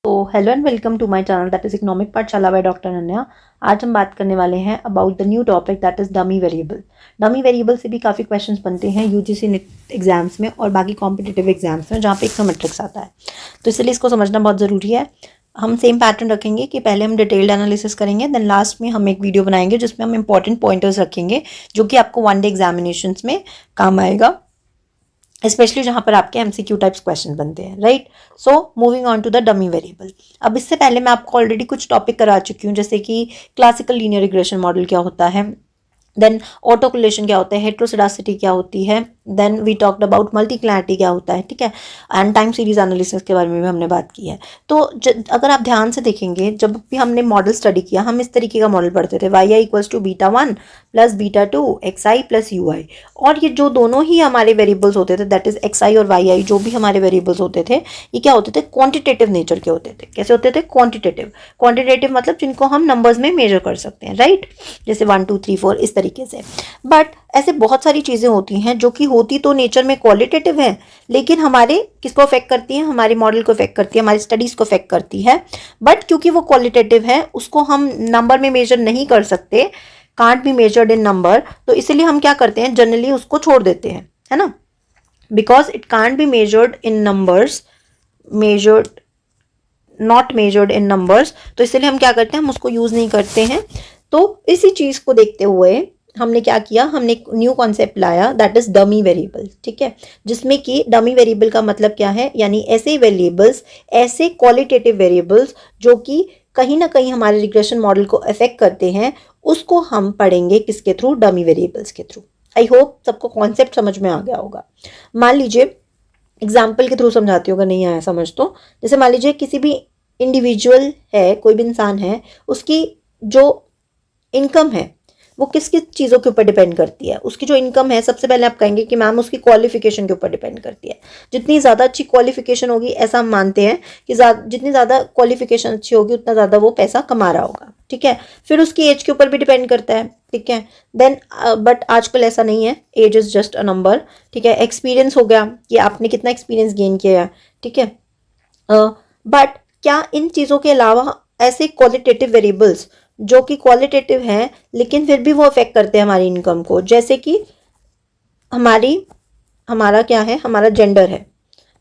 तो hello and welcome to my channel that is economic Pathshala by doctor Ananya. आज हम बात करने वाले हैं about the new topic that is dummy variable. Dummy variable से भी काफ़ी क्वेश्चंस बनते हैं यूजीसी नेट एग्जाम्स में और बाकी कॉम्पिटिटिव एग्जाम्स में जहाँ पे इकोनॉमेट्रिक्स आता है, तो इसलिए इसको समझना बहुत ज़रूरी है। हम सेम पैटर्न रखेंगे कि पहले हम डिटेल्ड एनालिसिस करेंगे, देन लास्ट में हम एक वीडियो बनाएंगे जिसमें हम इंपॉर्टेंट पॉइंटर्स रखेंगे जो कि आपको वन डे एग्जामिनेशंस में काम आएगा, स्पेशली जहाँ पर आपके एमसीक्यू टाइप्स क्वेश्चन बनते हैं, right. So moving on to the dummy variable. अब इससे पहले मैं आपको ऑलरेडी कुछ टॉपिक करा चुकी हूँ, जैसे कि क्लासिकल लीनियर रिग्रेशन मॉडल क्या होता है, देन ऑटो कोरिलेशन क्या होता है, हेट्रोसिडासिटी क्या होती है, देन वी टॉक्ड अबाउट मल्टीक्लैरिटी क्या होता है, ठीक है, एंड टाइम सीरीज एनालिसिस के बारे में भी हमने बात की है। तो अगर आप ध्यान से देखेंगे, जब भी हमने मॉडल स्टडी किया हम इस तरीके का मॉडल पढ़ते थे, Y I equals to beta 1 plus beta 2 X I plus U I, और ये जो दोनों ही हमारे वेरिएबल्स होते थे, दैट इज एक्स आई और वाई आई, जो भी हमारे वेरिएबल्स होते थे, ये क्या होते थे, क्वांटिटेटिव नेचर के होते थे। कैसे होते थे? क्वांटिटेटिव मतलब जिनको हम नंबर्स में मेजर कर सकते हैं, राइट, जैसे 1 2 3 4 इस तरीके से। बट ऐसे बहुत सारी चीज़ें होती हैं जो कि होती तो नेचर में क्वालिटेटिव है, लेकिन हमारे किसको अफेक्ट करती है, हमारे मॉडल को अफेक्ट करती है, हमारी स्टडीज़ को अफेक्ट करती है। बट क्योंकि वो क्वालिटेटिव है, उसको हम नंबर में मेजर नहीं कर सकते, can't be measured in number, तो इसलिए हम क्या करते हैं, जनरली उसको छोड़ देते हैं, है ना, because it can't be measured in numbers, measured not measured in numbers, तो इसलिए हम क्या करते हैं, हम उसको यूज़ नहीं करते हैं। तो इसी चीज़ को देखते हुए हमने क्या किया, हमने एक न्यू कॉन्सेप्ट लाया, दैट इज डमी वेरिएबल, ठीक है, जिसमें कि डमी वेरिएबल का मतलब क्या है, यानी ऐसे वेरिएबल्स, ऐसे क्वालिटेटिव वेरिएबल्स जो कि कहीं ना कहीं हमारे रिग्रेशन मॉडल को अफेक्ट करते हैं, उसको हम पढ़ेंगे किसके थ्रू, डमी वेरिएबल्स के थ्रू। आई होप सबको कॉन्सेप्ट समझ में आ गया होगा। मान लीजिए एग्जाम्पल के थ्रू समझाती हूँ, अगर नहीं आया समझ तो, जैसे मान लीजिए किसी भी इंडिविजुअल है, कोई भी इंसान है, उसकी जो इनकम है वो किस किस चीज़ों के ऊपर डिपेंड करती है। उसकी जो इनकम है, सबसे पहले आप कहेंगे कि मैम उसकी क्वालिफिकेशन के ऊपर डिपेंड करती है। जितनी ज़्यादा अच्छी क्वालिफिकेशन होगी, ऐसा हम मानते हैं कि जितनी ज़्यादा क्वालिफिकेशन अच्छी होगी उतना ज़्यादा वो पैसा कमा रहा होगा, ठीक है। फिर उसकी एज के ऊपर भी डिपेंड करता है, ठीक है। देन बट आजकल ऐसा नहीं है, age is just a number, ठीक है। एक्सपीरियंस हो गया कि आपने कितना एक्सपीरियंस गेन किया है, ठीक है। बट क्या इन चीज़ों के अलावा ऐसे क्वालिटेटिव वेरिएबल्स जो कि क्वालिटेटिव हैं लेकिन फिर भी वो अफेक्ट करते हैं हमारी इनकम को, जैसे कि हमारा क्या है, हमारा जेंडर है,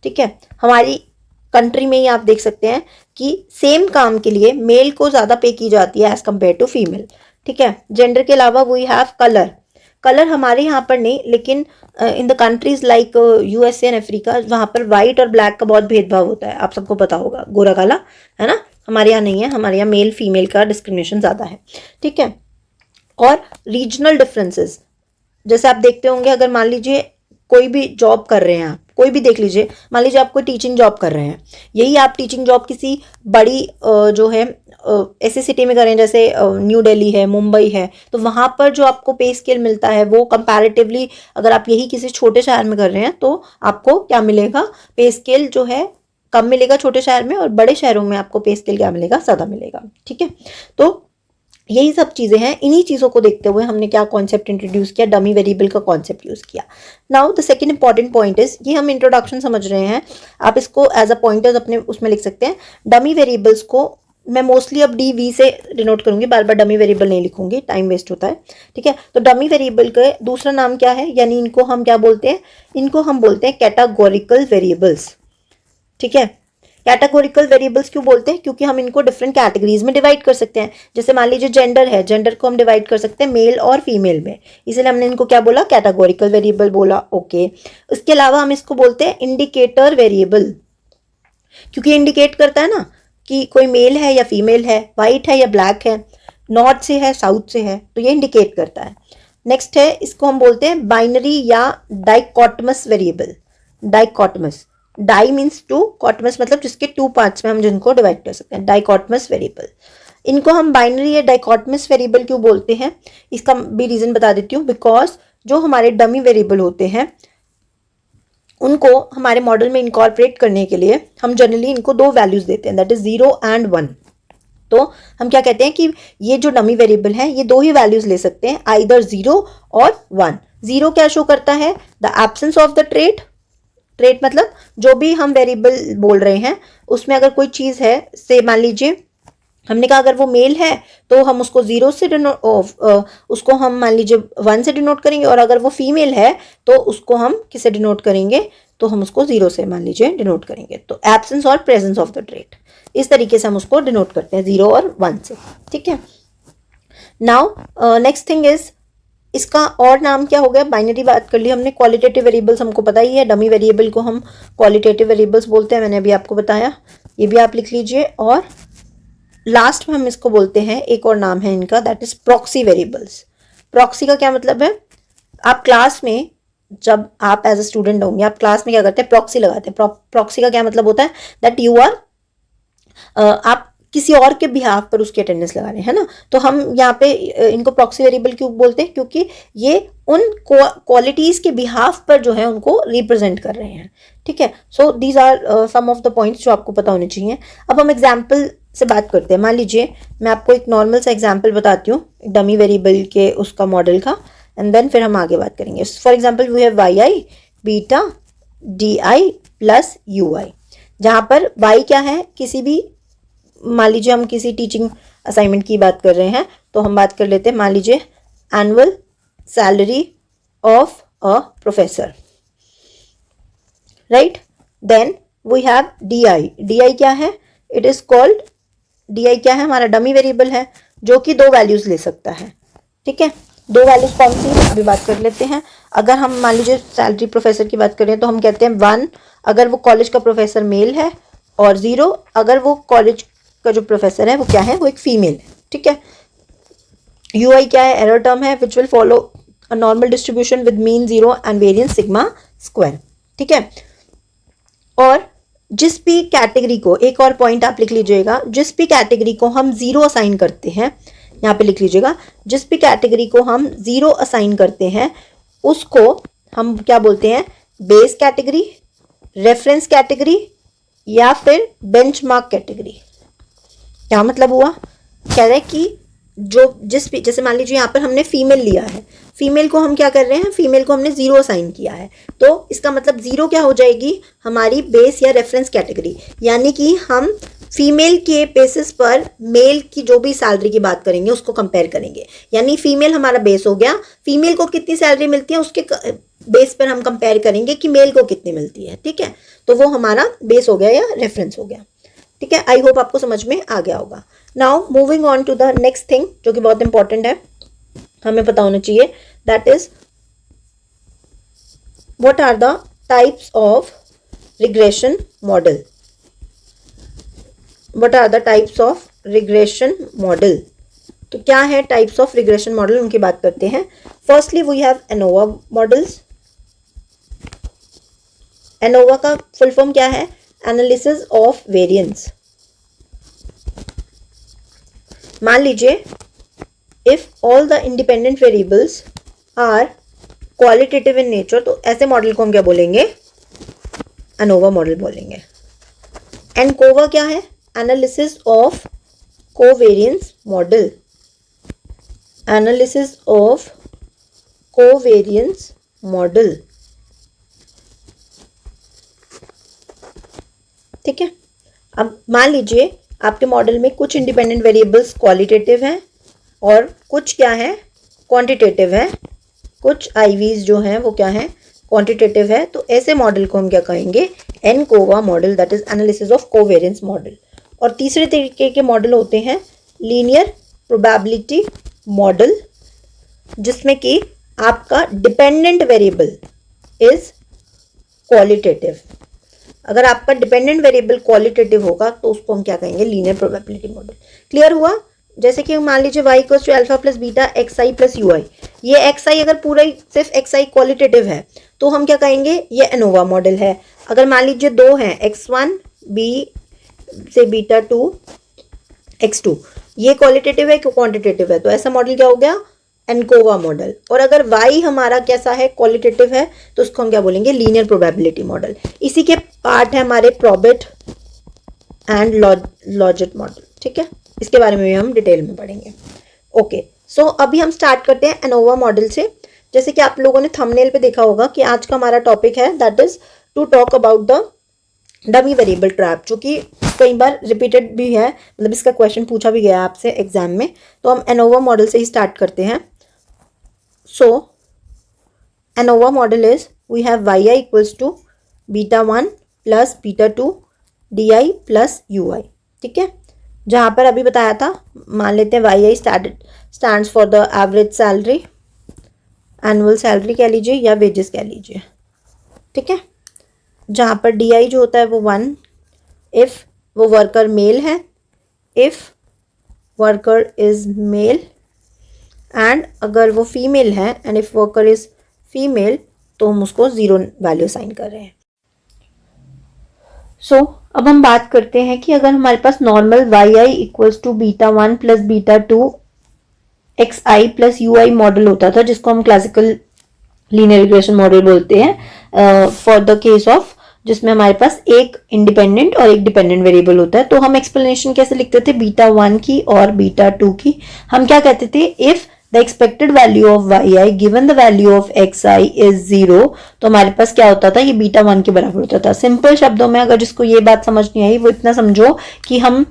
ठीक है। हमारी कंट्री में ही आप देख सकते हैं कि सेम काम के लिए मेल को ज़्यादा पे की जाती है एज कम्पेयर टू फीमेल, ठीक है। जेंडर के अलावा वी हैव कलर हमारे यहाँ पर नहीं, लेकिन in the countries like USA and Africa, वहाँ पर वाइट और ब्लैक का बहुत भेदभाव होता है, आप सबको पता होगा, गोरा काला, है ना। हमारे यहाँ नहीं है, हमारे यहाँ मेल फीमेल का डिस्क्रिमिनेशन ज़्यादा है, ठीक है। और रीजनल डिफरेंसेस, जैसे आप देखते होंगे, अगर मान लीजिए कोई भी जॉब कर रहे हैं, आप कोई भी देख लीजिए, मान लीजिए आप कोई टीचिंग जॉब कर रहे हैं, यही आप टीचिंग जॉब किसी बड़ी जो है ऐसी सिटी में करें, जैसे न्यू दिल्ली है, मुंबई है, तो वहाँ पर जो आपको पे स्केल मिलता है वो कंपैरेटिवली, अगर आप यही किसी छोटे शहर में कर रहे हैं तो आपको क्या मिलेगा, पे स्केल जो है कम मिलेगा छोटे शहर में, और बड़े शहरों में आपको पे स्केल क्या मिलेगा, ज़्यादा मिलेगा, ठीक है। तो यही सब चीज़ें हैं, इन्हीं चीज़ों को देखते हुए हमने क्या कॉन्सेप्ट इंट्रोड्यूस किया, डमी वेरिएबल का कॉन्सेप्ट यूज़ किया। Now the second important point is, ये हम इंट्रोडक्शन समझ रहे हैं, आप इसको एज अ पॉइंटर्स अपने उसमें लिख सकते हैं। डमी वेरिएबल्स को मैं मोस्टली अब डी वी से डिनोट करूंगी, बार बार डमी वेरिएबल नहीं लिखूंगी, टाइम वेस्ट होता है, ठीक है। तो डमी वेरिएबल का दूसरा नाम क्या है, यानी इनको हम क्या बोलते हैं, इनको हम बोलते हैं कैटेगोरिकल वेरिएबल्स, ठीक है। कैटेगोरिकल वेरिएबल्स क्यों बोलते हैं, क्योंकि हम इनको डिफरेंट कैटेगरीज में डिवाइड कर सकते हैं। जैसे मान लीजिए जेंडर है, जेंडर को हम डिवाइड कर सकते हैं मेल और फीमेल में, इसलिए हमने इनको क्या बोला, कैटेगोरिकल वेरिएबल बोला, ओके। इसके अलावा हम इसको बोलते हैं इंडिकेटर वेरिएबल, क्योंकि इंडिकेट करता है ना कि कोई मेल है या फीमेल है, वाइट है या ब्लैक है, नॉर्थ से है साउथ से है, तो ये इंडिकेट करता है। नेक्स्ट है, इसको हम बोलते हैं बाइनरी या डाइकोटमस वेरिएबल। डाइकोटमस, डाई मीन्स टू, कॉटमस मतलब जिसके टू पार्ट्स में हम जिनको डिवाइड कर सकते हैं, डाइकोटमस वेरिएबल। इनको हम बाइनरी या डाइकोटमस वेरिएबल क्यों बोलते हैं, इसका भी रीजन बता देती हूँ। बिकॉज जो हमारे डमी वेरिएबल होते हैं उनको हमारे मॉडल में इनकॉर्पोरेट करने के लिए हम जनरली इनको दो वैल्यूज देते हैं, दैट इज 0 एंड 1। तो हम क्या कहते हैं कि ये जो डमी वेरिएबल है ये दो ही वैल्यूज ले सकते हैं, आइदर 0 और 1। 0 क्या शो करता है, the absence of the trait, trait मतलब जो भी हम वेरिएबल बोल रहे हैं उसमें अगर कोई चीज़ है, से मान लीजिए हमने कहा अगर वो मेल है तो हम उसको 0 से उसको हम मान लीजिए 1 से डिनोट करेंगे, और अगर वो फीमेल है तो उसको हम किससे डिनोट करेंगे, तो हम उसको 0 से मान लीजिए डिनोट करेंगे। तो एब्सेंस और प्रेजेंस ऑफ द ट्रेट, इस तरीके से हम उसको डिनोट करते हैं 0 और 1 से। ठीक है, नाउ नेक्स्ट थिंग इज, इसका और नाम क्या हो गया, बाइनरी बात कर ली हमने। क्वालिटेटिव वेरिएबल्स हमको पता ही है, डमी वेरिएबल को हम क्वालिटेटिव वेरिएबल्स बोलते हैं, मैंने अभी आपको बताया, ये भी आप लिख लीजिए। और लास्ट में हम इसको बोलते हैं, एक और नाम है इनका, that is proxy variables. Proxy का क्या मतलब है, आप क्लास में जब आप एज अ स्टूडेंट होंगे, आप क्लास में क्या करते हैं, प्रॉक्सी लगाते हैं। प्रॉक्सी का क्या मतलब होता है, दैट यू आर, आप किसी और के बिहाफ पर उसकी अटेंडेंस लगा रहे हैं, है ना। तो हम यहाँ पे इनको प्रॉक्सी वेरिएबल क्यों बोलते हैं, क्योंकि ये उन क्वालिटीज के बिहाफ पर जो है उनको रिप्रेजेंट कर रहे हैं। ठीक है, so these are some of the points जो आपको पता होने चाहिए। अब हम एग्जाम्पल से बात करते हैं। मान लीजिए मैं आपको एक नॉर्मल सा एग्जाम्पल बताती हूँ डमी वेरिएबल के उसका मॉडल का, एंड देन फिर हम आगे बात करेंगे। For example we have Y I beta D I plus U I, जहाँ पर वाई क्या है, किसी भी, मान लीजिए हम किसी टीचिंग असाइनमेंट की बात कर रहे हैं तो हम बात कर लेते हैं, मान लीजिए annual salary of a professor, right. Then we have D I, D I क्या है, it is called, D I क्या है, हमारा डमी वेरिएबल है जो कि 2 वैल्यूज ले सकता है। ठीक है, 2 वैल्यूज कौन सी है अभी बात कर लेते हैं। अगर हम मान लीजिए सैलरी प्रोफेसर की बात करें तो हम कहते हैं 1 अगर वो कॉलेज का प्रोफेसर मेल है, और 0 अगर वो कॉलेज का जो प्रोफेसर है वो क्या है, वो एक फीमेल है। ठीक है, यू आई क्या है, एरर टर्म है which will follow a normal distribution with mean 0 and variance sigma square. ठीक है, और जिस भी कैटेगरी को, एक और पॉइंट आप लिख लीजिएगा, जिस भी कैटेगरी को हम 0 असाइन करते हैं, यहाँ पे लिख लीजिएगा, जिस भी कैटेगरी को हम 0 असाइन करते हैं उसको हम क्या बोलते हैं, बेस कैटेगरी, रेफरेंस कैटेगरी या फिर बेंचमार्क कैटेगरी। क्या मतलब हुआ, कह रहे हैं कि जो जिस भी, जैसे मान लीजिए यहाँ पर हमने फीमेल लिया है, फीमेल को हम क्या कर रहे हैं, फीमेल को हमने 0 असाइन किया है, तो इसका मतलब 0 क्या हो जाएगी, हमारी बेस या रेफरेंस कैटेगरी, यानी कि हम फीमेल के बेसिस पर मेल की जो भी सैलरी की बात करेंगे उसको कंपेयर करेंगे, यानी फीमेल हमारा बेस हो गया, फीमेल को कितनी सैलरी मिलती है उसके बेस पर हम कंपेयर करेंगे कि मेल को कितनी मिलती है। ठीक है, तो वो हमारा बेस हो गया या रेफरेंस हो गया। ठीक है, आई होप आपको समझ में आ गया होगा। Now moving on to the next thing जो कि बहुत इंपॉर्टेंट है, हमें पता होना चाहिए, that is what are the types of regression model. What are the types of regression model, तो क्या है टाइप्स ऑफ रिग्रेशन मॉडल, उनकी बात करते हैं। Firstly we have ANOVA models. ANOVA का फुल फॉर्म क्या है, एनालिसिस ऑफ वेरिएंस। मान लीजिए if all the independent variables are qualitative in nature, तो ऐसे मॉडल को हम क्या बोलेंगे, एनोवा मॉडल बोलेंगे। एनकोवा क्या है, analysis of covariance model. Analysis of covariance model. ठीक है, अब मान लीजिए आपके मॉडल में कुछ इंडिपेंडेंट वेरिएबल्स क्वालिटेटिव हैं और कुछ क्या है, क्वांटिटेटिव है, कुछ आईवीज जो हैं वो क्या है, क्वांटिटेटिव है, तो ऐसे मॉडल को हम क्या कहेंगे, ANCOVA model, that is analysis of covariance model. और तीसरे तरीके के मॉडल होते हैं लीनियर प्रोबेबिलिटी मॉडल, जिसमें कि आपका डिपेंडेंट वेरिएबल इज क्वालिटेटिव। अगर आपका डिपेंडेंट वेरिएबल क्वालिटेटिव होगा तो उसको हम क्या कहेंगे, लीनियर प्रोबेबिलिटी मॉडल। क्लियर हुआ। जैसे कि मान लीजिए y equals to alpha plus beta X I plus U I, ये एक्स आई अगर पूरा ही सिर्फ एक्स आई क्वालिटेटिव है तो हम क्या कहेंगे, ये एनोवा मॉडल है। अगर मान लीजिए 2 हैं, x1 b से बीटा 2 x2, ये क्वालिटेटिव है कि क्वांटिटेटिव है, तो ऐसा मॉडल क्या हो गया, एनकोवा मॉडल। और अगर y हमारा कैसा है, क्वालिटेटिव है, तो उसको हम क्या बोलेंगे, लीनियर प्रोबेबिलिटी मॉडल। इसी के पार्ट है हमारे प्रोबेट एंड लॉजिट मॉडल। ठीक है, इसके बारे में भी हम डिटेल में पढ़ेंगे। ओके, सो अभी हम स्टार्ट करते हैं एनोवा मॉडल से। जैसे कि आप लोगों ने थंबनेल पे देखा होगा कि आज का हमारा टॉपिक है that is to talk about the dummy variable trap, जो कि कई बार रिपीटेड भी है, मतलब इसका क्वेश्चन पूछा भी गया आपसे एग्जाम में। तो हम एनोवा मॉडल से ही स्टार्ट करते हैं। So ANOVA model is we have Y I equals to beta 1 plus beta 2 D I plus U I. ठीक है, जहाँ पर अभी बताया था, मान लेते हैं Y I stands for the average salary, annual salary कह लीजिए या वेजेस कह लीजिए। ठीक है, जहाँ पर डी आई जो होता है वो 1 इफ़ वो वर्कर मेल है, if worker is male, and अगर वो फीमेल है and if worker is female तो हम उसको 0 वैल्यू साइन कर रहे हैं। सो अब हम बात करते हैं कि अगर हमारे पास normal Y I equals to beta 1 plus beta 2 X I plus U I model होता था, जिसको हम क्लासिकल लीनियर रिग्रेशन मॉडल बोलते हैं फॉर द केस ऑफ जिसमें हमारे पास एक इंडिपेंडेंट और एक डिपेंडेंट वेरिएबल होता है। तो हम एक्सप्लेनेशन कैसे लिखते थे बीटा 1 की और बीटा 2 की? हम क्या कहते थे, if the expected value of Y I given the value of X I is 0, तो हमारे पास क्या होता था, ये बीटा 1 के बराबर होता था। सिंपल शब्दों में अगर जिसको ये बात समझ नहीं आई वो इतना समझो कि हम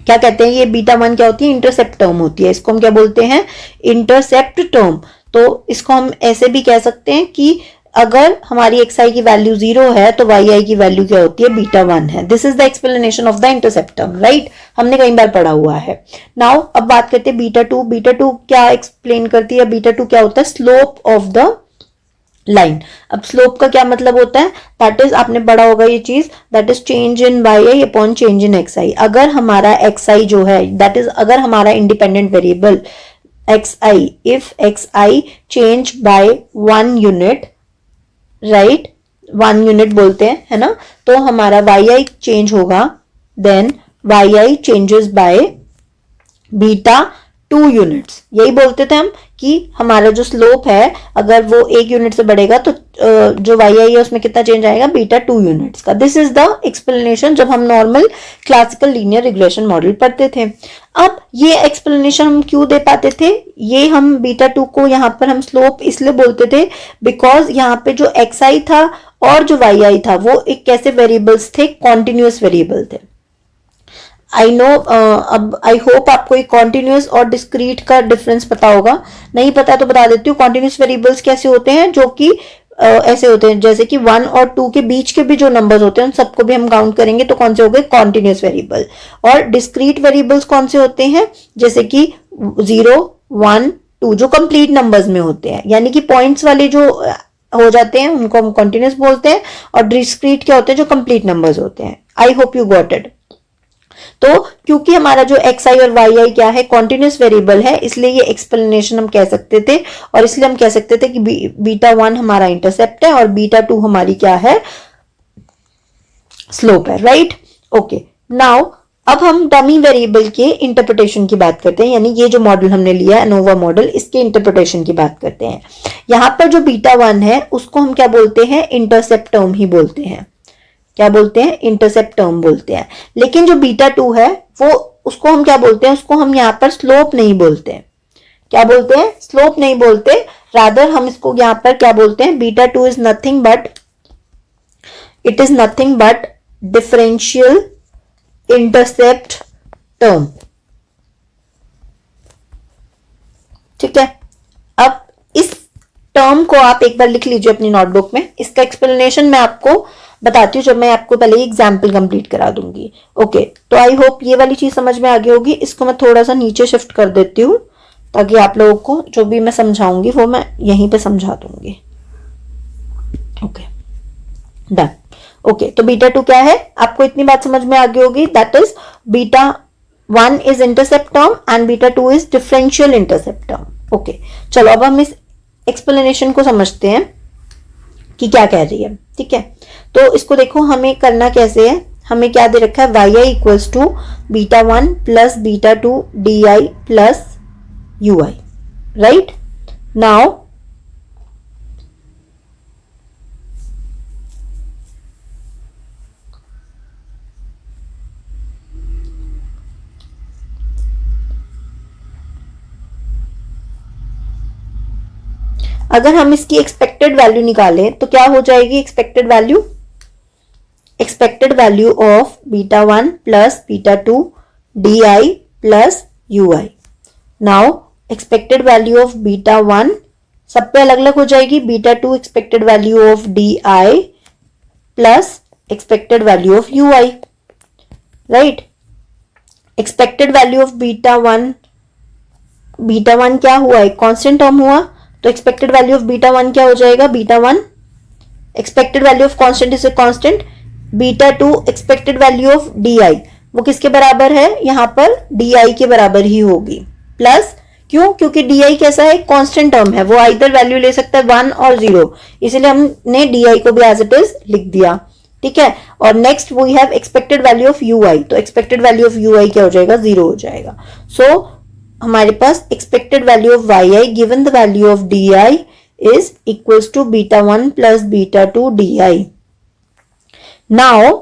क्या कहते हैं, ये बीटा 1 क्या होती है, इंटरसेप्ट टर्म होती है। इसको हम क्या बोलते हैं, इंटरसेप्ट टर्म। तो इसको हम ऐसे भी कह सकते हैं कि अगर हमारी एक्स आई की वैल्यू 0 है तो वाई आई की वैल्यू क्या होती है, बीटा 1 है। This is the explanation of the intercept term, right? हमने कई बार पढ़ा हुआ है। नाउ अब बात करते हैं बीटा 2। बीटा 2 क्या एक्सप्लेन करती है? बीटा 2 क्या होता है, स्लोप ऑफ द लाइन। अब स्लोप का क्या मतलब होता है, दैट इज आपने पढ़ा होगा ये चीज, that is change in Y I upon change in X I. अगर हमारा एक्स आई जो है, दैट इज अगर हमारा independent variable X I, if X I change by 1 unit, right, 1 unit बोलते हैं, है ना, तो हमारा वाई आई चेंज होगा, then Y I changes by beta 2 units. यही बोलते थे हम कि हमारा जो स्लोप है अगर वो 1 यूनिट से बढ़ेगा तो जो वाई आई है उसमें कितना चेंज आएगा, बीटा 2 यूनिट्स का। दिस इज द एक्सप्लेनेशन जब हम normal classical linear regression model पढ़ते थे। अब ये एक्सप्लेनेशन हम क्यों दे पाते थे, ये हम बीटा 2 को यहाँ पर हम स्लोप इसलिए बोलते थे बिकॉज यहाँ पे जो एक्स आई था और जो वाई आई था वो एक कैसे वेरिएबल्स थे, कॉन्टिन्यूस वेरिएबल थे। आई नो, अब आई होप आपको एक कॉन्टिन्यूस और डिस्क्रीट का डिफरेंस पता होगा। नहीं पता तो बता देती हूँ। कॉन्टिन्यूस वेरिएबल्स कैसे होते हैं, जो कि ऐसे होते हैं जैसे कि 1 और 2 के बीच के भी जो नंबर्स होते हैं उन सबको भी हम काउंट करेंगे तो कौन से हो गए, कॉन्टिन्यूस वेरिएबल। और डिस्क्रीट वेरिएबल्स कौन से होते हैं, जैसे कि 0, 1, 2 जो कंप्लीट नंबर्स में होते हैं, यानी कि पॉइंट्स वाले जो हो जाते हैं उनको हम कॉन्टिन्यूस बोलते हैं, और डिस्क्रीट क्या होते हैं, जो कंप्लीट नंबर्स होते हैं। I hope you got it. तो क्योंकि हमारा जो एक्स आई और वाई आई क्या है, कॉन्टिन्यूस वेरिएबल है, इसलिए ये एक्सप्लेनेशन हम कह सकते थे, और इसलिए हम कह सकते थे कि बीटा 1 हमारा इंटरसेप्ट है और बीटा 2 हमारी क्या है, स्लोप है, राइट? ओके, नाउ अब हम डमी वेरिएबल के इंटरप्रिटेशन की बात करते हैं, यानी ये जो मॉडल हमने लिया है एनोवा मॉडल, इसके इंटरप्रिटेशन की बात करते हैं। यहां पर जो बीटा 1 है उसको हम क्या बोलते हैं, इंटरसेप्ट टर्म ही बोलते हैं। क्या बोलते हैं, इंटरसेप्ट टर्म बोलते हैं। लेकिन जो बीटा 2 है वो, उसको हम क्या बोलते हैं, उसको हम यहाँ पर स्लोप नहीं बोलते हैं। क्या बोलते हैं, स्लोप नहीं बोलते, रादर हम इसको यहाँ पर क्या बोलते हैं, beta 2 is nothing but, it is nothing but differential intercept term. ठीक है, अब इस टर्म को आप एक बार लिख लीजिए अपनी नोटबुक में। इसका एक्सप्लेनेशन मैं आपको बताती हूँ जब मैं आपको पहले एग्जाम्पल कंप्लीट करा दूंगी। ओके, तो आई होप ये वाली चीज समझ में आ गई होगी। इसको मैं थोड़ा सा नीचे शिफ्ट कर देती हूँ ताकि आप लोगों को जो भी मैं समझाऊंगी वो मैं यहीं पे समझा दूंगी। Okay, done. ओके, तो बीटा 2 क्या है, आपको इतनी बात समझ में आ गई होगी, that is beta 1 is intercept term and beta 2 is differential intercept term. Okay, चलो अब हम इस एक्सप्लेनेशन को समझते हैं कि क्या कह रही है। ठीक है, तो इसको देखो हमें करना कैसे है। हमें क्या दे रखा है, Y I equals to beta 1 plus beta 2 D I plus U I, right? Now अगर हम इसकी एक्सपेक्टेड वैल्यू निकालें तो क्या हो जाएगी expected value, expected value of beta 1 plus beta 2 di plus ui. Now expected value of beta 1 सब पे अलग अलग हो जाएगी, beta 2 expected value of di plus expected value of ui, right? expected value of beta 1 क्या हुआ है, constant term हुआ, तो एक्सपेक्टेड वैल्यू ऑफ बीटा 1 क्या हो जाएगा, beta 1 expected value of constant is a constant, beta 2 expected value of D आई वो किसके बराबर है, यहां पर डी आई के बराबर ही होगी, प्लस क्यों, क्योंकि डी आई कैसा है, कांस्टेंट टर्म है, वो आइदर वैल्यू ले सकता है 1 और 0, इसलिए हमने डी आई को भी एज इट इज लिख दिया, ठीक है। और next we have expected value of U I, तो expected value of U I क्या हो जाएगा, 0 हो जाएगा। सो हमारे पास expected value of Y I given the value of D I is equals to beta 1 plus beta 2 D I. Now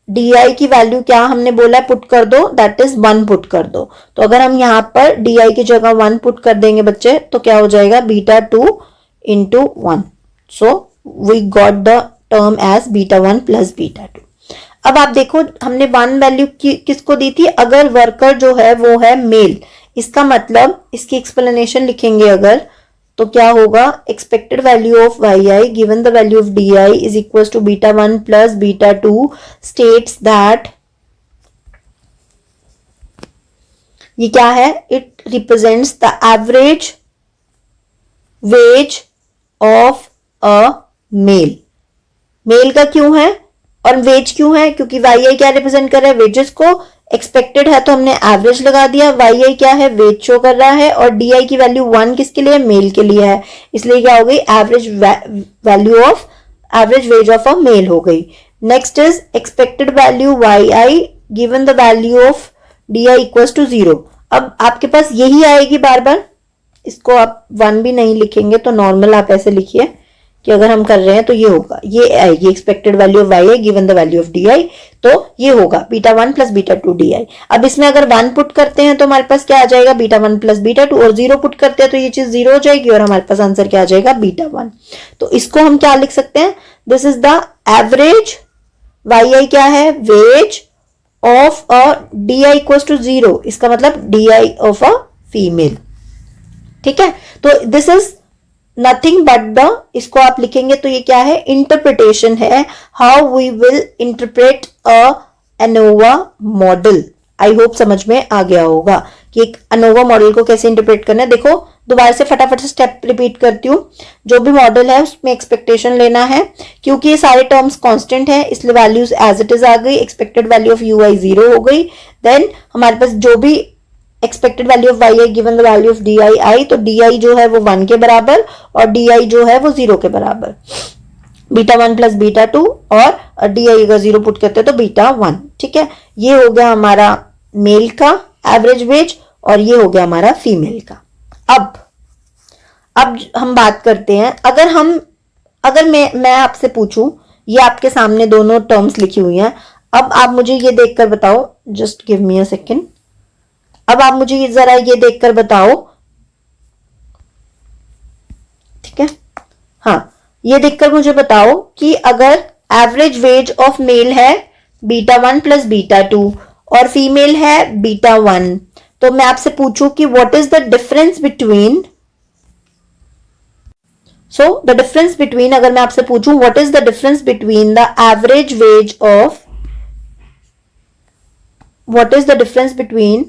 D I की वैल्यू क्या हमने बोला है, पुट कर दो, दैट इज 1 पुट कर दो, तो अगर हम यहां पर डी आई की जगह 1 पुट कर देंगे बच्चे तो क्या हो जाएगा, beta 2 into 1, so we got the term as beta 1 plus beta 2। अब आप देखो हमने 1 वैल्यू किसको दी थी, अगर वर्कर जो है वो है मेल, इसका मतलब इसकी एक्सप्लेनेशन लिखेंगे अगर, तो क्या होगा, expected value of Y I given the value of D I is equal to beta 1 plus beta 2 states that, ये क्या है, it represents the average wage of a male. Male का क्यों है और वेज क्यों है, क्योंकि वाई आई क्या रिप्रेजेंट कर रहा है, वेजेस को, एक्सपेक्टेड है तो हमने एवरेज लगा दिया, वाई आई क्या है, वेज शो कर रहा है, और डी आई की वैल्यू 1 किसके लिए, मेल के लिए है, इसलिए क्या हो गई, average value of average wage of a male हो गई। Next is expected value Y I given the value of D I equals to 0। अब आपके पास यही आएगी बार बार, इसको आप 1 भी नहीं लिखेंगे तो नॉर्मल आप ऐसे लिखिए कि अगर हम कर रहे हैं तो ये होगा, ये आएगी expected value of Y I given the value of D I, तो ये होगा beta 1 plus beta 2 D I. अब इसमें अगर 1 पुट करते हैं तो हमारे पास क्या आ जाएगा, बीटा 1 प्लस बीटा 2, और 0 पुट करते हैं तो ये चीज 0 हो जाएगी और हमारे पास आंसर क्या आ जाएगा, बीटा 1। तो इसको हम क्या लिख सकते हैं, this is the average, Y I क्या है, wage of a D I equals to 0, इसका मतलब D I of a female, ठीक है। तो this is nothing but the, इसको आप लिखेंगे तो ये क्या है, इंटरप्रिटेशन है, how we will interpret a ANOVA model. I hope समझ में आ गया होगा कि एक एनोवा मॉडल को कैसे इंटरप्रेट करना है। देखो दोबारा से फटाफट से स्टेप रिपीट करती हूँ, जो भी मॉडल है उसमें एक्सपेक्टेशन लेना है, क्योंकि ये सारे टर्म्स कांस्टेंट है इसलिए वैल्यूज एज इट इज आ गई, expected value of U I 0 हो गई, देन हमारे पास जो भी expected value of Y I given the value of D I I, तो डी आई जो है वो 1 के बराबर और डी आई जो है वो 0 के बराबर, बीटा 1 प्लस बीटा 2, और डी आई अगर 0 पुट करते हैं तो बीटा 1, ठीक है। ये हो गया हमारा मेल का एवरेज वेज और ये हो गया हमारा फीमेल का। अब हम बात करते हैं, अगर मैं आपसे पूछूं, ये आपके सामने दोनों टर्म्स लिखी हुई हैं, अब आप मुझे ये देखकर बताओ, just give me a second, अब आप मुझे जरा ये देखकर बताओ, ठीक है, हाँ, ये देखकर मुझे बताओ कि अगर एवरेज वेज ऑफ मेल है बीटा 1 प्लस बीटा 2 और फीमेल है बीटा 1, तो मैं आपसे पूछूं कि what is the difference between, the difference between, अगर मैं आपसे पूछूं what is the difference between the average wage of, what is the difference between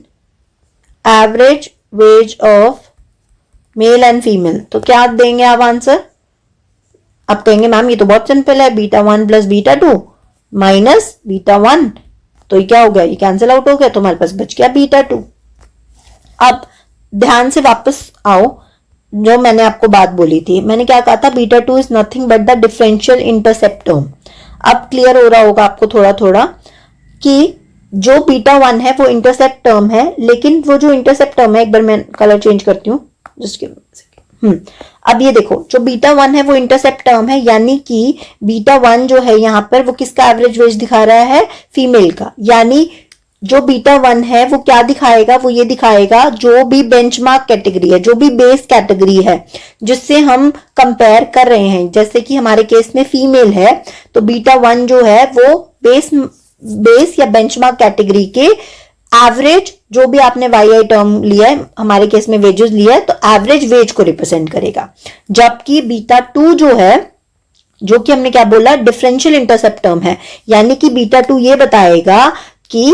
average wage of male and female, तो क्या देंगे आप आंसर, आप कहेंगे मैम ये तो बहुत सिंपल है, beta 1 plus beta 2 minus beta 1, तो ये क्या हो गया, ये कैंसिल आउट हो गया, तो हमारे पास बच गया बीटा 2। अब ध्यान से वापस आओ, जो मैंने आपको बात बोली थी, मैंने क्या कहा था, beta 2 is nothing but the differential intercept term. अब क्लियर हो रहा होगा आपको थोड़ा थोड़ा कि जो बीटा 1 है वो इंटरसेप्ट टर्म है, लेकिन वो जो इंटरसेप्ट टर्म है, एक बार मैं कलर चेंज करती हूँ, just give me a second, अब ये देखो जो बीटा 1 है वो इंटरसेप्ट टर्म है, यानी कि बीटा 1 जो है यहाँ पर वो किसका एवरेज वेज दिखा रहा है, फीमेल का, यानी जो बीटा 1 है वो क्या दिखाएगा, वो ये दिखाएगा जो भी बेंचमार्क कैटेगरी है, जो भी बेस कैटेगरी है जिससे हम कंपेयर कर रहे हैं, जैसे कि हमारे केस में फीमेल है, तो बीटा 1 जो है वो बेस या बेंचमार्क कैटेगरी के एवरेज, जो भी आपने वाई टर्म लिया है, हमारे केस में वेजेस लिया है, तो एवरेज वेज को रिप्रेजेंट करेगा। जबकि बीटा 2 जो है, जो कि हमने क्या बोला, डिफरेंशियल इंटरसेप्ट टर्म है, यानी कि बीटा 2 ये बताएगा कि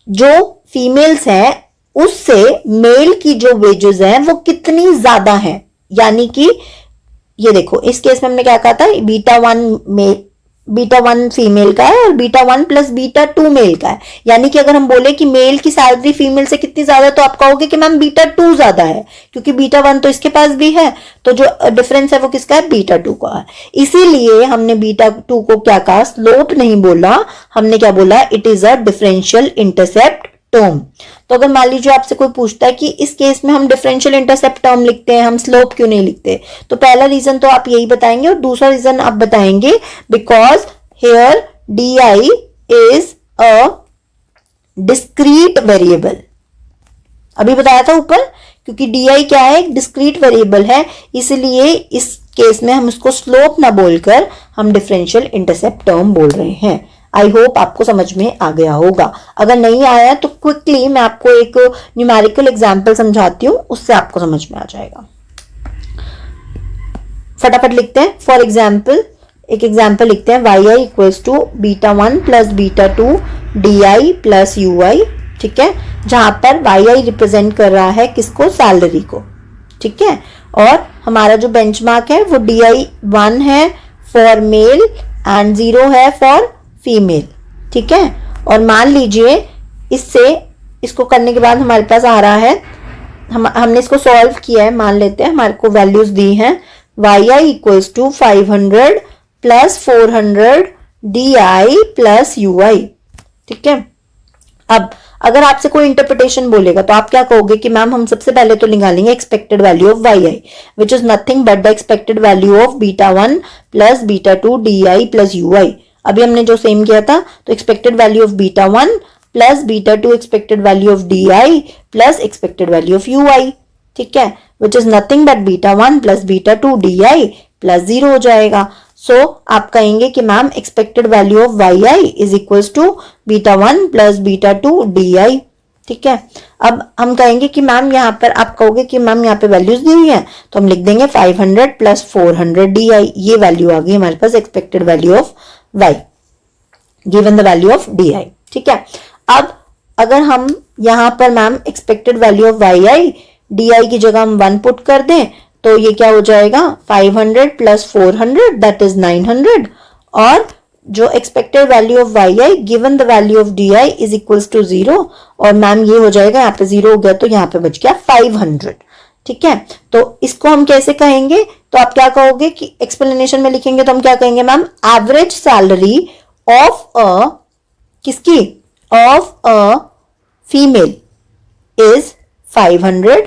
जो फीमेल्स हैं उससे मेल की जो वेजेस हैं वो कितनी ज्यादा हैं। यानी कि ये देखो, इस केस में हमने क्या कहा था, बीटा 1 फीमेल का है और बीटा 1 प्लस बीटा 2 मेल का है। यानी कि अगर हम बोले कि मेल की सैलरी फीमेल से कितनी ज्यादा, तो आप कहोगे कि मैम बीटा 2 ज्यादा है, क्योंकि बीटा 1 तो इसके पास भी है, तो जो डिफरेंस है वो किसका है, बीटा 2 का है। इसीलिए हमने बीटा 2 को क्या कहा, स्लोप नहीं बोला, हमने क्या बोला, it is a differential intercept term. तो अगर मान लीजिए आपसे कोई पूछता है कि इस केस में हम डिफरेंशियल इंटरसेप्ट टर्म लिखते हैं, हम स्लोप क्यों नहीं लिखते, तो पहला रीजन तो आप यही बताएंगे, और दूसरा रीजन आप बताएंगे because here di is a discrete variable. अभी बताया था ऊपर, क्योंकि di क्या है, एक डिस्क्रीट वेरिएबल है, इसलिए इस केस में हम इसको स्लोप ना बोलकर हम डिफरेंशियल इंटरसेप्ट टर्म बोल रहे हैं। आई होप आपको समझ में आ गया होगा। अगर नहीं आया तो क्विकली मैं आपको एक न्यूमेरिकल एग्जांपल समझाती हूँ, उससे आपको समझ में आ जाएगा। फटाफट लिखते हैं। फॉर एग्जाम्पल, एक एग्जाम्पल लिखते हैं, Y I equals to beta 1 plus beta 2 D I plus U I. ठीक है, जहां पर वाई आई रिप्रेजेंट कर रहा है किसको, सैलरी को। ठीक है, और हमारा जो बेंचमार्क है वो डी आई 1 है फॉर मेल एंड 0 है फॉर फीमेल। ठीक है, और मान लीजिए इसको करने के बाद हमारे पास आ रहा है, हमने इसको सॉल्व किया है, मान लेते हैं हमारे को वैल्यूज दी हैं, Y I equals to 500 plus 400 D I plus U I. ठीक है, अब अगर आपसे कोई इंटरप्रिटेशन बोलेगा तो आप क्या कहोगे कि मैम हम सबसे पहले तो निकालेंगे expected value of Y I, which is nothing but the expected value of beta 1 plus beta 2 D I plus U I. अभी हमने जो सेम किया था, तो expected value of beta 1 plus beta 2 expected value of D I plus expected value of U I. ठीक है, which is nothing but beta 1 plus beta 2 D I plus 0 हो जाएगा। सो आप कहेंगे कि ma'am expected value of Y I is equals to beta 1 plus beta 2 D I. ठीक है, अब हम कहेंगे कि मैम यहाँ पर, आप कहोगे कि मैम यहाँ पे वैल्यूज दी हुई है, तो हम लिख देंगे 500 प्लस 400 डी आई। ये वैल्यू आ गई हमारे पास expected value of y given the value of di। ठीक है, अब अगर हम यहां पर ma'am expected value of Y I D I की जगह हम 1 पुट कर दें, तो ये क्या हो जाएगा, 500 प्लस 400 दैट इज 900, और जो expected value of Y I given the value of D I is equals to 0, और मैम ये हो जाएगा, यहाँ पे 0 हो गया तो यहाँ पे बच गया 500। ठीक है, तो इसको हम कैसे कहेंगे, तो आप क्या कहोगे कि एक्सप्लेनेशन में लिखेंगे तो हम क्या कहेंगे, मैम एवरेज सैलरी ऑफ अ किसकी, ऑफ अ फीमेल इज 500।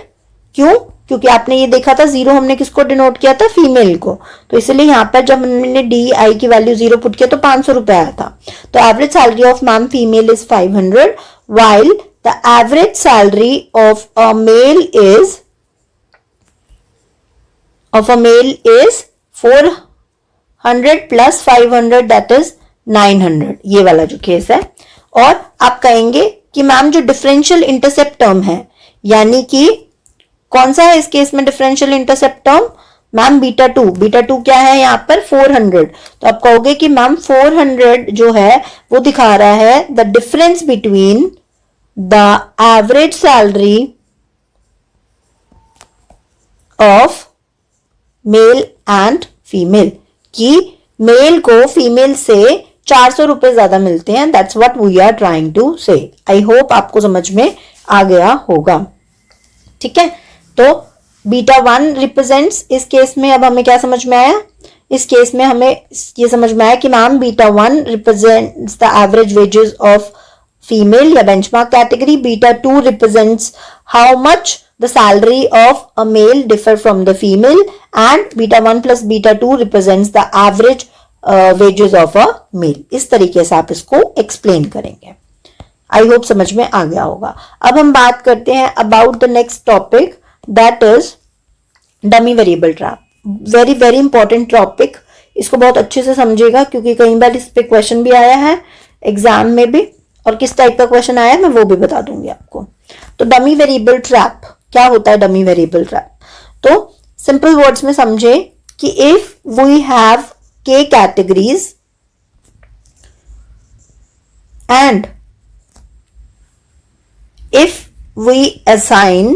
क्यों, क्योंकि आपने ये देखा था 0 हमने किसको डिनोट किया था, फीमेल को, तो इसलिए यहां पर जब हमने डी आई की वैल्यू 0 पुट किया तो 500 रुपए आया था। तो average salary of ma'am female is 500 while the average salary of a male is 400 plus 500 that is 900, ये वाला जो केस है। और आप कहेंगे कि मैम जो डिफरेंशियल इंटरसेप्ट टर्म है, यानी कि कौन सा है इस केस में differential intercept term, ma'am beta 2 क्या है यहाँ पर 400, तो आप कहोगे कि मैम 400 जो है वो दिखा रहा है the difference between the average salary of male and female, कि मेल को फीमेल से 400 रुपए ज्यादा मिलते हैं। That's what we are trying to say. I hope आपको समझ में आ गया होगा। ठीक है, तो बीटा 1 रिप्रेजेंट्स, इस केस में अब हमें क्या समझ में आया, इस केस में हमें ये समझ में आया कि ma'am beta 1 represents the average wages of female या benchmark category, beta 2 represents how much the salary of a male differ from the female, and beta 1 plus beta 2 represents the average wages of a male। इस तरीके से आप इसको explain करेंगे। आई hope समझ में आ गया होगा। अब हम बात करते हैं about the next topic, that is dummy variable trap. Very very important topic. इसको बहुत अच्छे से समझिएगा क्योंकि कई बार इस पे क्वेश्चन भी आया है एग्जाम में भी, और किस टाइप का क्वेश्चन आया है मैं वो भी बता दूंगी आपको। तो डमी वेरिएबल ट्रैप, क्या होता है डमी वेरिएबल ट्रैप? तो सिंपल वर्ड्स में समझे कि if we have k categories and if we assign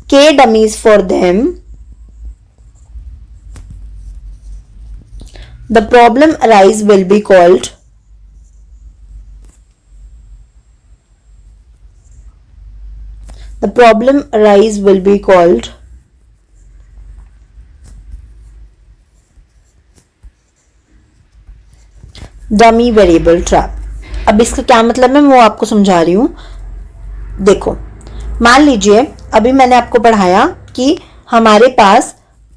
k dummies for them, the problem arise will be called dummy variable trap. अब इसका क्या मतलब है मैं वो आपको समझा रही हूं। देखो, मान लीजिए अभी मैंने आपको पढ़ाया कि हमारे पास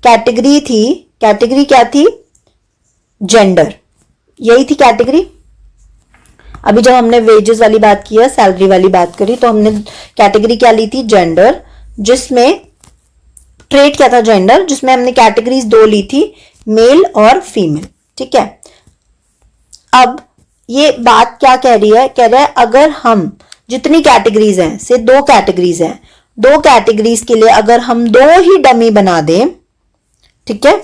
कैटेगरी थी, कैटेगरी क्या थी? जेंडर, यही थी कैटेगरी। अभी जब हमने वेजेस वाली बात की है, सैलरी वाली बात करी, तो हमने कैटेगरी क्या ली थी? जेंडर। जिसमें ट्रेट क्या था? जेंडर। जिसमें हमने कैटेगरीज दो ली थी, मेल और फीमेल। ठीक है, अब ये बात क्या कह रही है? कह रहा है अगर हम जितनी कैटेगरीज हैं, से दो कैटेगरीज हैं, दो कैटेगरीज के लिए अगर हम दो ही डमी बना दें, ठीक है,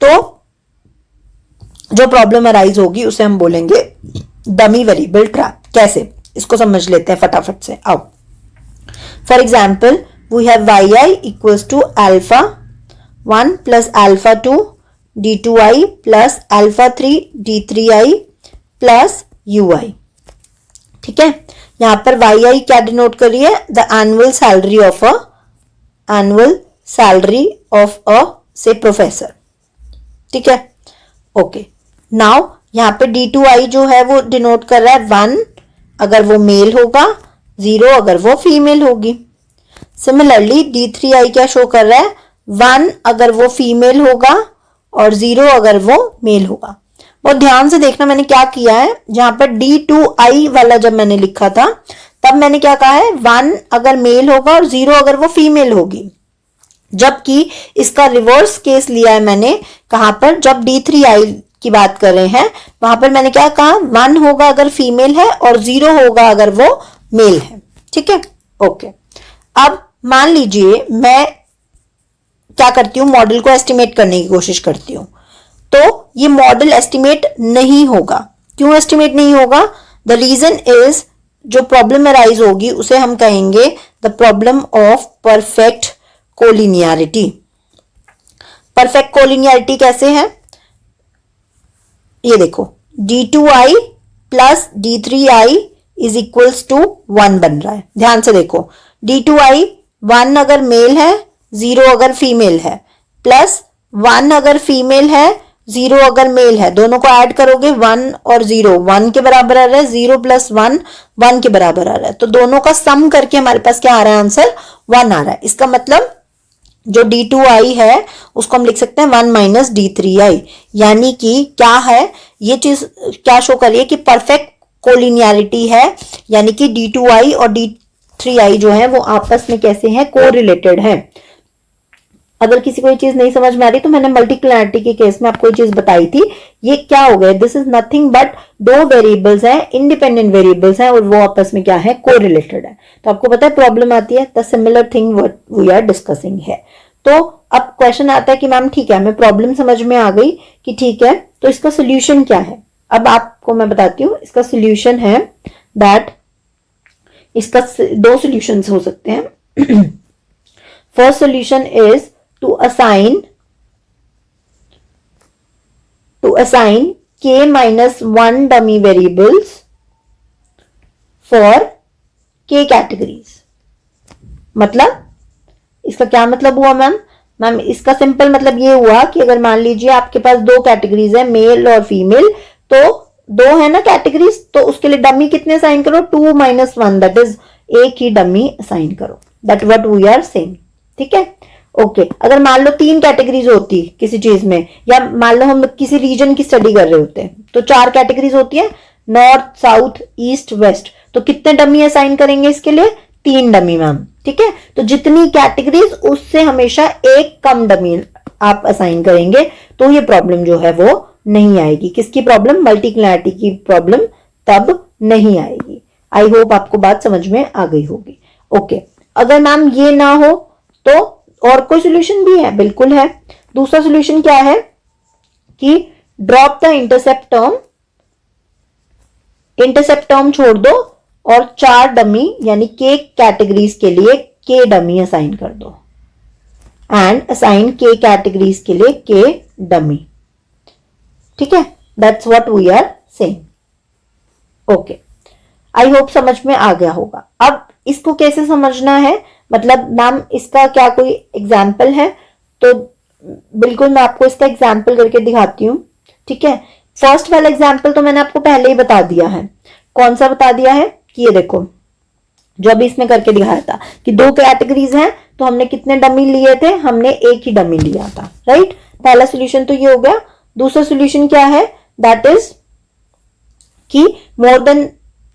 तो जो प्रॉब्लम अराइज होगी उसे हम बोलेंगे डमी वेरिएबल ट्रैप। कैसे? इसको समझ लेते हैं फटाफट से। आओ, for example we have yi equals to alpha 1 plus alpha 2 d2i plus alpha 3 d3i plus ui। ठीक है, यहां पर yi क्या डिनोट कर रही है? द एनुअल सैलरी ऑफ अ से प्रोफेसर। ठीक है, ओके। नाउ यहां पे d2i जो है वो डिनोट कर रहा है 1 अगर वो मेल होगा, 0 अगर वो फीमेल होगी। सिमिलरली d3i क्या शो कर रहा है? 1 अगर वो फीमेल होगा और 0 अगर वो मेल होगा। बहुत ध्यान से देखना मैंने क्या किया है। जहां पर d2i वाला जब मैंने लिखा था तब मैंने क्या कहा है? 1 अगर मेल होगा और 0 अगर वो फीमेल होगी। जबकि इसका रिवर्स केस लिया है मैंने, कहां पर? जब d3i की बात कर रहे हैं वहां पर मैंने क्या कहा? 1 होगा अगर फीमेल है और 0 होगा अगर वो मेल है। ठीक है, ओके। अब मान लीजिए मैं क्या करती हूं? मॉडल को एस्टिमेट करने की कोशिश करती हूं, तो ये मॉडल एस्टिमेट नहीं होगा। क्यों एस्टिमेट नहीं होगा? द रीजन इज जो प्रॉब्लम अराइज होगी उसे हम कहेंगे the problem of perfect collinearity. Perfect collinearity कैसे है? ये देखो, d2i plus d3i is equals to 1 बन रहा है। ध्यान से देखो, d2i 1 अगर मेल है, 0 अगर फीमेल है, प्लस 1 अगर फीमेल है, 0 अगर मेल है। दोनों को ऐड करोगे 1 और 0 1 के बराबर आ रहा है, 0 प्लस 1 1 के बराबर आ रहा है। तो दोनों का सम करके हमारे पास क्या आ रहा है? आंसर 1 आ रहा है। इसका मतलब जो d2i है उसको हम लिख सकते हैं 1 माइनस d3i। यानी कि क्या है? ये चीज क्या शो कर रही है कि परफेक्ट कोलिनियरिटी है, यानी कि d2i और d3i जो है वो आपस में कैसे हैं? कोरिलेटेड है। अगर किसी को ये चीज नहीं समझ में आ रही तो मैंने मल्टीकुलरिटी के केस में आपको ये चीज बताई थी। ये क्या हो गया? दिस इज नथिंग बट दो वेरिएबल्स हैं, इंडिपेंडेंट वेरिएबल्स हैं, और वो आपस में क्या है? कोरिलेटेड है। तो आपको पता है प्रॉब्लम आती है the similar thing what we are discussing है। तो अब क्वेश्चन आता है कि मैम ठीक है, हमें प्रॉब्लम समझ में आ गई कि ठीक है, तो इसका सोल्यूशन क्या है? अब आपको मैं बताती हूँ। इसका सोल्यूशन है दैट इसका दो सोल्यूशन हो सकते हैं। First solution is to assign k minus 1 dummy variables for k categories। मतलब इसका क्या मतलब हुआ मैम? इसका सिंपल मतलब ये हुआ कि अगर मान लीजिए आपके पास दो कैटेगरीज है, मेल और फीमेल, तो दो है ना कैटेगरीज, तो उसके लिए डमी कितने असाइन करो? 2 माइनस 1, दैट इज एक ही डमी असाइन करो। That what we are saying. ठीक है, ओके। अगर मान लो 3 कैटेगरीज होती किसी चीज में, या मान लो हम किसी रीजन की स्टडी कर रहे होते हैं, तो 4 कैटेगरीज होती है, नॉर्थ, साउथ, ईस्ट, वेस्ट। तो कितने डमी असाइन करेंगे इसके लिए? 3 डमी मैम। ठीक है, तो जितनी कैटेगरीज उससे हमेशा एक कम डमी आप असाइन करेंगे तो ये प्रॉब्लम जो है वो नहीं आएगी। किसकी प्रॉब्लम? मल्टीक्लिनैरिटी की प्रॉब्लम तब नहीं आएगी। आई होप आपको बात समझ में आ गई होगी। ओके, अगर मैम ये ना हो तो और कोई सोल्यूशन भी है? बिल्कुल है। दूसरा सोल्यूशन क्या है कि ड्रॉप द इंटरसेप्ट टर्म छोड़ दो और 4 डमी यानी के कैटेगरीज के लिए के डमी असाइन कर दो एंड असाइन के कैटेगरीज के लिए के डमी। ठीक है, that's what we are saying. Okay, I hope समझ में आ गया होगा। अब इसको कैसे समझना है, मतलब मैम इसका क्या कोई एग्जाम्पल है? तो बिल्कुल मैं आपको इसका एग्जाम्पल करके दिखाती हूँ। ठीक है, फर्स्ट वाला एग्जाम्पल तो मैंने आपको पहले ही बता दिया है। कौन सा बता दिया है कि ये देखो, जो अभी इसमें करके दिखाया था कि 2 कैटेगरीज हैं तो हमने कितने डमी लिए थे? हमने एक ही डमी लिया था, राइट। पहला सोल्यूशन तो ये हो गया। दूसरा सोल्यूशन क्या है? दैट इज कि मोर देन,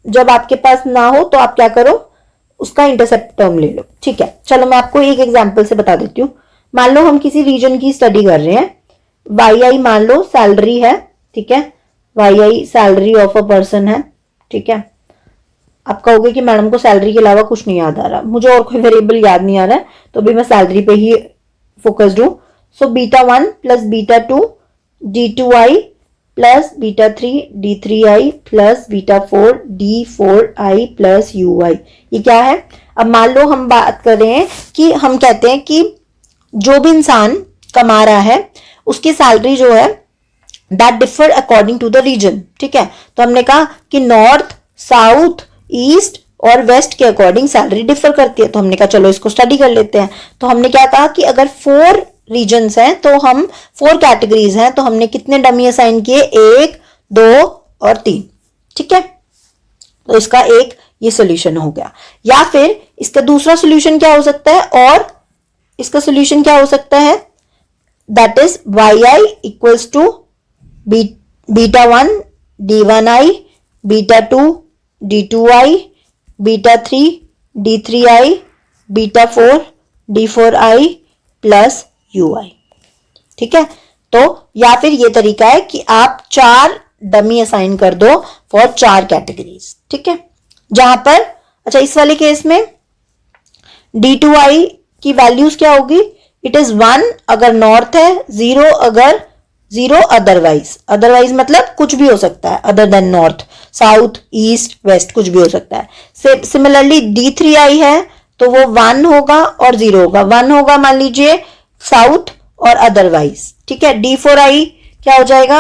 जब आपके पास ना हो तो आप क्या करो, उसका इंटरसेप्ट टर्म ले लो। ठीक है, चलो मैं आपको एक एग्जांपल से बता देती हूँ। मान लो हम किसी रीजन की स्टडी कर रहे हैं, वाई आई मान लो सैलरी है। ठीक है, Y I salary of a person है। ठीक है, आप कहोगे कि मैडम को सैलरी के अलावा कुछ नहीं याद आ रहा। मुझे और कोई वेरिएबल याद नहीं आ रहा है तो भी मैं सैलरी पे ही फोकस्ड हूं। So β1 plus β2 d2i plus β3 d3i plus β4 d4i plus ui। ये क्या है? अब मान लो हम बात कर रहे हैं कि हम कहते हैं कि जो भी इंसान कमा रहा है उसकी सैलरी जो है that differ according to the region. ठीक है, तो हमने कहा कि नॉर्थ, साउथ, ईस्ट और वेस्ट के अकॉर्डिंग सैलरी डिफर करती है। तो हमने कहा चलो इसको स्टडी कर लेते हैं। तो हमने क्या कहा कि अगर 4 रीजन्स हैं तो हम 4 कैटेगरीज हैं तो हमने कितने डमी असाइन किए? 1, 2 और 3। ठीक है, तो इसका एक ये सोल्यूशन हो गया। या फिर इसका दूसरा सोल्यूशन क्या हो सकता है? और इसका सोल्यूशन क्या हो सकता है? That is yi equals to β1 d1i, β2 d2i, β3 d3i, β4 d4i plus ui। ठीक है, तो या फिर ये तरीका है कि आप 4 डमी असाइन कर दो फॉर 4 कैटेगरीज। ठीक है, जहां पर अच्छा इस वाले केस में d2i की वैल्यूज क्या होगी? इट इज 1 अगर नॉर्थ है, 0 अगर 0 अदरवाइज मतलब कुछ भी हो सकता है other than north, south, east, west, कुछ भी हो सकता है। सिमिलरली d3i है तो वो 1 होगा और 0 होगा। 1 होगा मान लीजिए साउथ और अदरवाइज। ठीक है, d4i क्या हो जाएगा?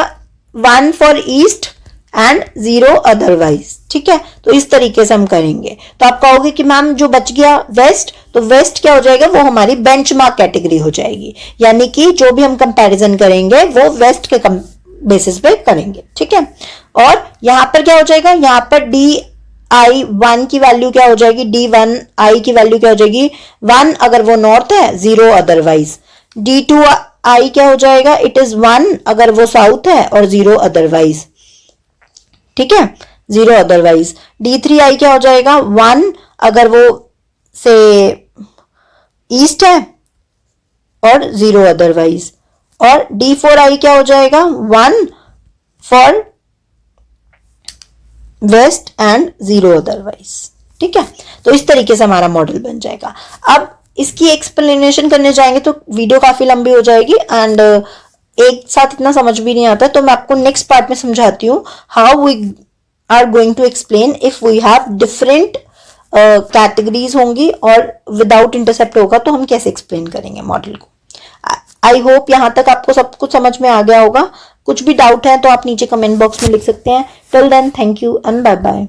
1 फॉर ईस्ट एंड 0 अदरवाइज। ठीक है, तो इस तरीके से हम करेंगे। तो आप कहोगे कि मैम जो बच गया वेस्ट, तो वेस्ट क्या हो जाएगा? वो हमारी बेंचमार्क कैटेगरी हो जाएगी, यानी कि जो भी हम कंपैरिजन करेंगे वो वेस्ट के बेसिस पे करेंगे। ठीक है, और यहां पर क्या हो जाएगा? यहां पर di1 की वैल्यू क्या हो जाएगी? d1i की वैल्यू क्या हो जाएगी? 1 अगर वो नॉर्थ है, 0 अदरवाइज। d2i क्या हो जाएगा? इट इज 1 अगर वो साउथ है और 0 अदरवाइज। ठीक है, 0 अदरवाइज। d3i क्या हो जाएगा? 1 अगर वो से ईस्ट है और 0 अदरवाइज। और d4i क्या हो जाएगा? 1 फॉर वेस्ट एंड 0 अदरवाइज। ठीक है, तो इस तरीके से हमारा मॉडल बन जाएगा। अब इसकी एक्सप्लेनेशन करने जाएंगे तो वीडियो काफी लंबी हो जाएगी एंड एक साथ इतना समझ भी नहीं आता, तो मैं आपको नेक्स्ट पार्ट में समझाती हूँ how we are going to explain if we have different categories होंगी और विदाउट इंटरसेप्ट होगा तो हम कैसे एक्सप्लेन करेंगे मॉडल को। आई होप यहाँ तक आपको सब कुछ समझ में आ गया होगा। कुछ भी डाउट है तो आप नीचे कमेंट बॉक्स में लिख सकते हैं। Till then thank you and bye bye.